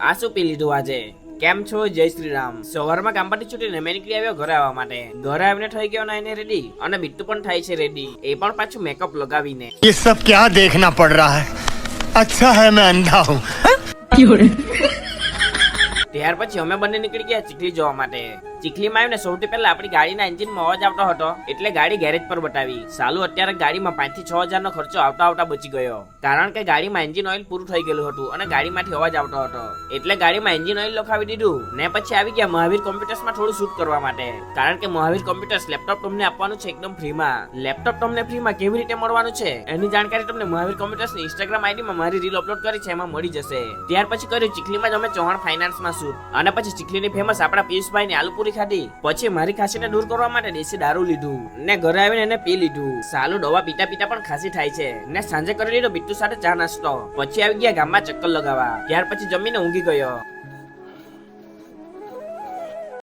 આ શું પી લીધું આજે? કેમ છો? જય શ્રી રામ. સવારમાં કામ પરથી છૂટીને મેં નીકળી આવ્યો ઘરે આવવા માટે. ઘરે આવીને થઈ ગયો નાઈને રેડી, અને બીટુ પણ થાય છે રેડી, એ પણ પાછું મેકઅપ લગાવીને. ये सब क्या देखना पड़ रहा है? अच्छा है मैं अंधा हूँ. ત્યાર પછી અમે બંને નીકળી ગયા ચીખલી જવા માટે. ચીખલીમાં આવીને સૌથી પહેલા આપણી ગાડીના એન્જિનમાં અવાજ આવતો હતો, એટલે ગાડી ગેરેજ પર બતાવી. સાલું અત્યારે ગાડીમાં 5 થી 6 હજારનો ખર્ચો આવતા બચી ગયો, કારણ કે ગાડીમાં એન્જિન ઓઇલ પૂરું થઈ ગયેલું હતું અને ગાડીમાંથી અવાજ આવતો હતો, એટલે ગાડીમાં એન્જિન ઓઇલ લખાવી દીધું. ને પછી આવી ગયા મહાવીર કોમ્પ્યુટર્સમાં થોડું શૂટ કરવા માટે, કારણ કે મહાવીર કોમ્પ્યુટર્સ લેપટોપ તમને આપવાનું છે એકદમ ફ્રીમાં. લેપટોપ તમને ફ્રીમાં કેવી રીતે મળવાનું છે એની જાણકારી તમને મહાવીર કોમ્પ્યુટર્સની ઇન્સ્ટાગ્રામ આઈડીમાં મારી રીલ અપલોડ કરી છે, એમાં મળી જશે. ત્યાર પછી કર્યું ચીખલીમાં જ અમે ચૌહાણ ફાઇનાન્સમાં શૂટ, અને પછી ચીખલીની ફેમસ આપણા પિયુષભાઈની આલુપુરી ખાધી. પછી મારી ખાંસીને દૂર કરવા માટે દેશી દારૂ લીધું, ને ઘરે આવીને એને પી લીધું. સાલું દવા પીતા પીતા પણ ખાંસી થાય છે. ને સાંજે કરી લીધો બીટુ સાથે ચા નાસ્તો. પછી આવી ગયા ગામમાં ચક્કર લગાવવા. ત્યાર પછી જમીને ઊંઘી ગયો.